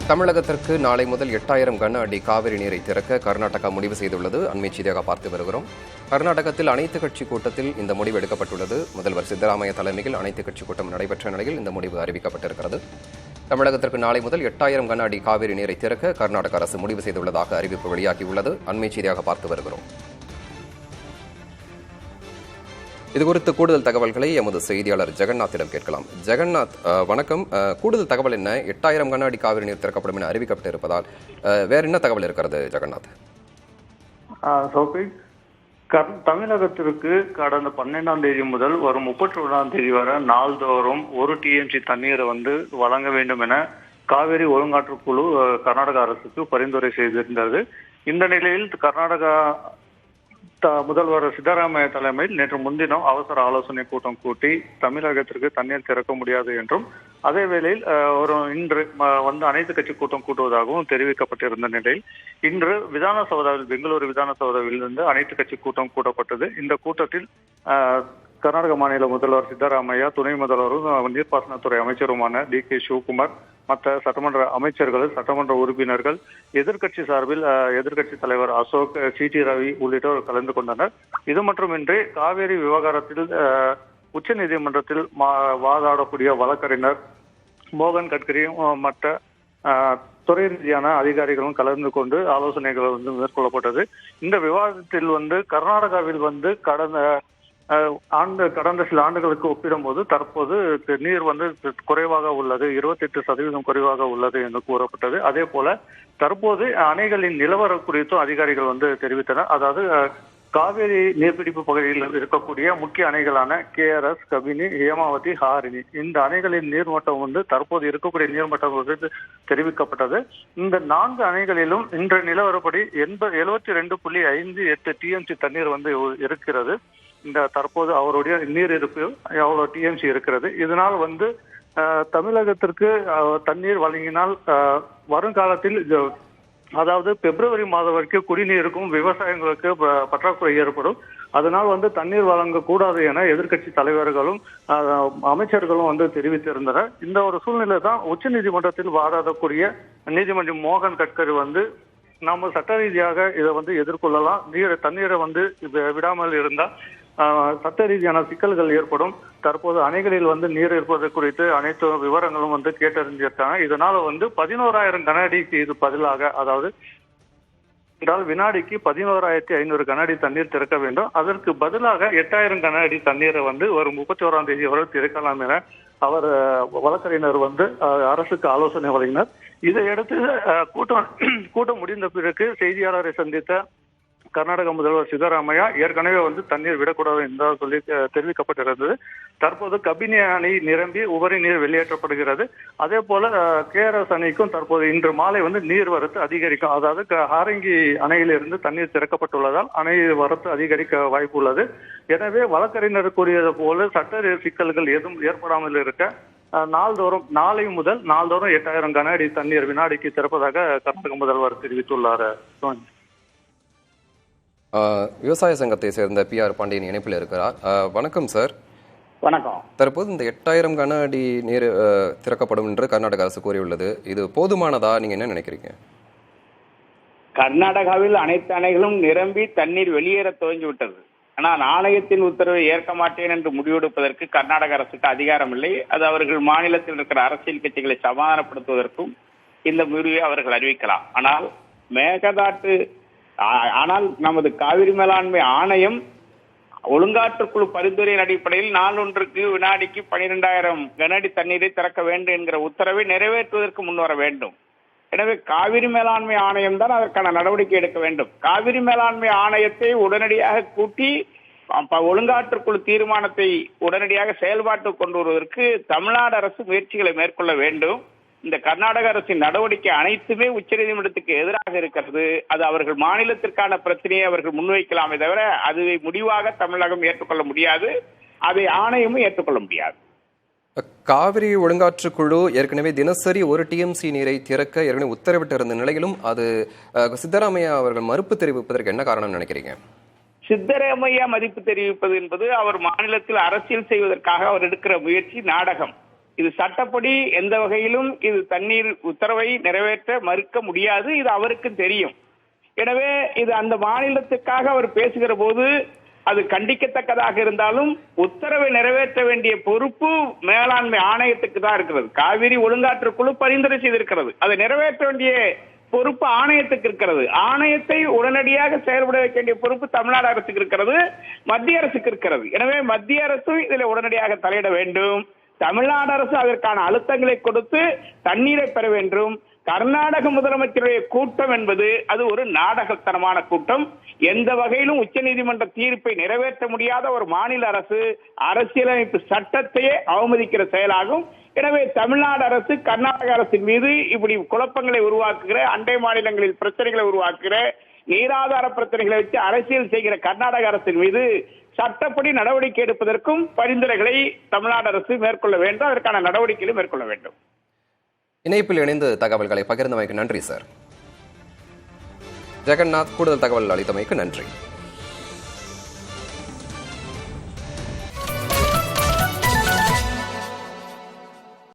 தமிழகத்திற்கு நாளை முதல் 8000 கன அடி காவிரி நீரை திறக்க கர்நாடகா முடிவு செய்துள்ளது. அண்மை செய்தியாக பார்த்து வருகிறோம். கர்நாடகத்தில் அனைத்து கட்சி கூட்டத்தில் இந்த முடிவு எடுக்கப்பட்டுள்ளது. முதல்வர் சித்தராமையா தலைமையில் அனைத்து கட்சி கூட்டம் நடைபெற்ற நிலையில் இந்த முடிவு அறிவிக்கப்பட்டிருக்கிறது. தமிழகத்திற்கு நாளை முதல் 8000 கன அடி காவிரி நீரை திறக்க கர்நாடக அரசு முடிவு செய்துள்ளதாக அறிவிப்பு வெளியாகியுள்ளது. அண்மை செய்தியாக பார்த்து வருகிறோம். இதுகுறித்து கூடுதல் தகவல்களை எமது செய்தியாளர் ஜெகநாத்திடம் கேட்கலாம். ஜெகநாத், வணக்கம். கூடுதல் தகவல் என்ன? 8000 கன அடி காவிரி நீர் திறக்கப்படும் என அறிவிக்கப்பட்டிருப்பதால் வேற என்ன தகவல் இருக்கிறது ஜெகநாத்? தமிழகத்திற்கு கடந்த 12ஆம் தேதி முதல் வரும் 31ஆம் தேதி வரை நாள்தோறும் 1 TMC தண்ணீரை வழங்க வேண்டும் என காவிரி ஒழுங்காற்று குழு கர்நாடக அரசுக்கு பரிந்துரை செய்திருந்தது. இந்த நிலையில் கர்நாடகா முதல்வர் சித்தராமையா தலைமையில் நேற்று முன்தினம் அவசர ஆலோசனை கூட்டம் கூட்டி தமிழகத்திற்கு தண்ணீர் திறக்க முடியாது என்றும் அதே வேளையில் இன்று அனைத்து கட்சி கூட்டம் கூட்டுவதாகவும் தெரிவிக்கப்பட்டிருந்த நிலையில் இன்று விதானசௌதாவில் பெங்களூரு விதானசௌதாவில் இருந்து அனைத்து கட்சி கூட்டம் கூட்டப்பட்டது. இந்த கூட்டத்தில் கர்நாடக மாநில முதல்வர் சித்தராமையா, துணை முதல்வரும் நீர்ப்பாசனத்துறை அமைச்சருமான DK சிவகுமார், மற்ற சட்டமன்ற அமைச்சர்கள், சட்டமன்ற உறுப்பினர்கள், எதிர்க்கட்சி சார்பில் எதிர்க்கட்சி தலைவர் அசோக், CT ரவி உள்ளிட்டோர் கலந்து கொண்டனர். இது மட்டுமின்றி காவேரி விவகாரத்தில் உச்ச நீதிமன்றத்தில் வாதாடக்கூடிய வழக்கறிஞர் மோகன் கட்கரி மற்ற துறை ரீதியான அதிகாரிகளும் கலந்து கொண்டு ஆலோசனைகள் மேற்கொள்ளப்பட்டது. இந்த விவாதத்தில் கர்நாடகாவில் கடந்த சில ஆண்டுகளுக்கு ஒப்பிடும்போது தற்போது நீர் குறைவாக உள்ளது, 28% குறைவாக உள்ளது என்று கூறப்பட்டது. அதே போல தற்போது அணைகளின் நிலவரம் குறித்தும் அதிகாரிகள் தெரிவித்தனர். அதாவது காவேரி நீர்பிடிப்பு பகுதியில் இருக்கக்கூடிய முக்கிய அணைகளான KRS, கபினி, ஹேமாவதி, ஹாரினி, இந்த அணைகளின் நீர்மட்டம் தற்போது இருக்கக்கூடிய நீர்மட்டம் தெரிவிக்கப்பட்டது. இந்த 4 அணைகளிலும் இன்று நிலவரப்படி 72.58 TMC தண்ணீர் இருக்கிறது. இந்த தற்போது அவருடைய நீர் இருப்பு எவ்வளவு TMC இருக்கிறது. இதனால் தமிழகத்திற்கு தண்ணீர் வழங்கினால் வருங்காலத்தில் அதாவது பிப்ரவரி மாதம் வரைக்கும் குடிநீருக்கும் விவசாயிகளுக்கு பற்றாக்குறை ஏற்படும். அதனால் தண்ணீர் வழங்கக்கூடாது என எதிர்க்கட்சி தலைவர்களும் அமைச்சர்களும் தெரிவித்திருந்தனர். இந்த ஒரு சூழ்நிலை தான் உச்ச நீதிமன்றத்தில் வாதாடக்கூடிய நீதிமன்ற மோகன் கட்கரி நாம சட்ட ரீதியாக இதை எதிர்கொள்ளலாம், தண்ணீரை விடாமல் இருந்தால் சட்ட ரீதியான சிக்கல்கள் ஏற்படும். தற்போது அணைகளில் நீர் இருப்பது குறித்து அனைத்து விவரங்களும் கேட்டறிஞ்சிருக்காங்க. இதனால 11,000 கன அடிக்கு இது பதிலாக, அதாவது என்றால் வினாடிக்கு 11,500 கன அடி தண்ணீர் திறக்க வேண்டும். அதற்கு பதிலாக 8000 கன அடி தண்ணீரை வரும் 31ஆம் தேதி வரை திறக்கலாம் என அவர் வழக்கறிஞர் அரசுக்கு ஆலோசனை வழங்கினார். இதையடுத்து கூட்டம் முடிந்த பிறகு செய்தியாளரை சந்தித்த கர்நாடக முதல்வர் சித்தராமையா ஏற்கனவே தண்ணீர் விடக்கூடாது என்று சொல்லி தெரிவிக்கப்பட்டிருந்தது. தற்போது கபினி அணை நிரம்பி உபரி நீர் வெளியேற்றப்படுகிறது. அதே போல KRS அணைக்கும் தற்போது இன்று மாலை நீர் வரத்து அதிகரிக்கும். அதாவது ஹாரங்கி அணையிலிருந்து தண்ணீர் திறக்கப்பட்டுள்ளதால் அணை வரத்து அதிகரிக்க வாய்ப்பு உள்ளது. எனவே வழக்கறிஞர் கூறியது போல சட்ட சிக்கல்கள் எதுவும் ஏற்படாமல் இருக்க நாளை முதல் நாள்தோறும் 8000 கன அடி தண்ணீர் வினாடிக்கு திறப்பதாக கர்நாடக முதல்வர் தெரிவித்துள்ளார். விவசாய சங்கத்தை சேர்ந்த PR பாண்டியன் இணைப்பில் இருக்கிறார். வணக்கம் சார். வணக்கம். தற்போது இந்த 8000 கன அடி நீர் திறக்கப்படும் என்று கர்நாடக அரசு கூறியுள்ளது. இது போதுமானதா? நீங்க என்ன நினைக்கிறீங்க? கர்நாடகாவில் அனைத்து அணைகளும் நிரம்பி தண்ணீர் வெளியேற துவங்கிவிட்டது. ஆனால் ஆணையத்தின் உத்தரவை ஏற்க மாட்டேன் என்று முடிவெடுப்பதற்கு கர்நாடக அரசுக்கு அதிகாரம் இல்லை. அது அவர்கள் மாநிலத்தில் இருக்கிற அரசியல் கட்சிகளை சமாதானப்படுத்துவதற்கும் இந்த முடிவை அவர்கள் அறிவிக்கலாம். ஆனால் நமது காவிரி மேலாண்மை ஆணையம் ஒழுங்காற்றுக்குழு பரிந்துரையின் அடிப்படையில் நாளொன்றுக்கு வினாடிக்கு 12,000 கன அடி தண்ணீரை திறக்க வேண்டும் என்கிற உத்தரவை நிறைவேற்றுவதற்கு முன்வர வேண்டும். எனவே காவிரி மேலாண்மை ஆணையம் தான் அதற்கான நடவடிக்கை எடுக்க வேண்டும். காவிரி மேலாண்மை ஆணையத்தை உடனடியாக கூட்டி ஒழுங்காற்றுக்குழு தீர்மானத்தை உடனடியாக செயல்பாட்டுக்கு கொண்டு வருவதற்கு தமிழ்நாடு அரசு முயற்சிகளை மேற்கொள்ள வேண்டும். இந்த கர்நாடக அரசின் நடவடிக்கை அனைத்துமே உச்சநீதிமன்றத்துக்கு எதிராக இருக்கிறது. அது அவர்கள் மாநிலத்திற்கான பிரச்சனையை அவர்கள் முன்வைக்கலாமே தவிர அதுவை முடிவாக தமிழகம் ஏற்றுக்கொள்ள முடியாது, அதை ஆணையமும் ஏற்றுக்கொள்ள முடியாது. காவிரி ஒழுங்காற்று குழு ஏற்கனவே தினசரி 1 TMC நீரை திறக்க ஏற்கனவே உத்தரவிட்டிருந்த நிலையிலும் அது சித்தராமையா அவர்கள் மறுப்பு தெரிவிப்பதற்கு என்ன காரணம் நினைக்கிறீங்க? சித்தராமையா மதிப்பு தெரிவிப்பது என்பது அவர் மாநிலத்தில் அரசியல் செய்வதற்காக அவர் எடுக்கிற முயற்சி நாடகம். இது சட்டப்படி எந்த வகையிலும் இது தண்ணீர் உத்தரவை நிறைவேற்ற மறுக்க முடியாது. இது அவருக்கும் தெரியும். எனவே இது அந்த மாநிலத்துக்காக அவர் பேசுகிற போது அது கண்டிக்கத்தக்கதாக இருந்தாலும் உத்தரவை நிறைவேற்ற வேண்டிய பொறுப்பு மேலாண்மை ஆணையத்துக்கு தான் இருக்கிறது. காவிரி ஒழுங்காற்றுக்குழு பரிந்துரை செய்திருக்கிறது. அதை நிறைவேற்ற வேண்டிய பொறுப்பு ஆணையத்துக்கு இருக்கிறது. ஆணையத்தை உடனடியாக செயல்பட வைக்க வேண்டிய பொறுப்பு தமிழ்நாடு அரசுக்கு இருக்கிறது, மத்திய அரசுக்கு இருக்கிறது. எனவே மத்திய அரசு இதில் உடனடியாக தலையிட வேண்டும். தமிழ்நாடு அரசு அதற்கான அழுத்தங்களை கொடுத்து தண்ணீரை பெற வேண்டும். கர்நாடக முதலமைச்சருடைய கூட்டம் என்பது அது ஒரு நாடகத்தனமான கூட்டம். எந்த வகையிலும் உச்சநீதிமன்ற தீர்ப்பை நிறைவேற்ற முடியாத ஒரு மாநில அரசு அரசியலமைப்பு சட்டத்தையே அவமதிக்கிற செயலாகும். எனவே தமிழ்நாடு அரசு கர்நாடக அரசின் மீது இப்படி குழப்பங்களை உருவாக்குகிற, அண்டை மாநிலங்களில் பிரச்சனைகளை உருவாக்குகிற, நீராதார பிரச்சனைகளை வச்சு அரசியல் செய்கிற கர்நாடக அரசின் மீது சட்டப்படி நடவடிக்கை எடுப்பதற்கும் பரிந்துரைகளை தமிழ்நாடு அரசு மேற்கொள்ள வேண்டும். அதற்கான நடவடிக்கைகளை மேற்கொள்ள வேண்டும். இணைப்பில் இணைந்து தகவல்களை பகிர்ந்தமைக்கு நன்றி சார். ஜெகநாத், கூடுதல் தகவல் அளித்தமைக்கு நன்றி.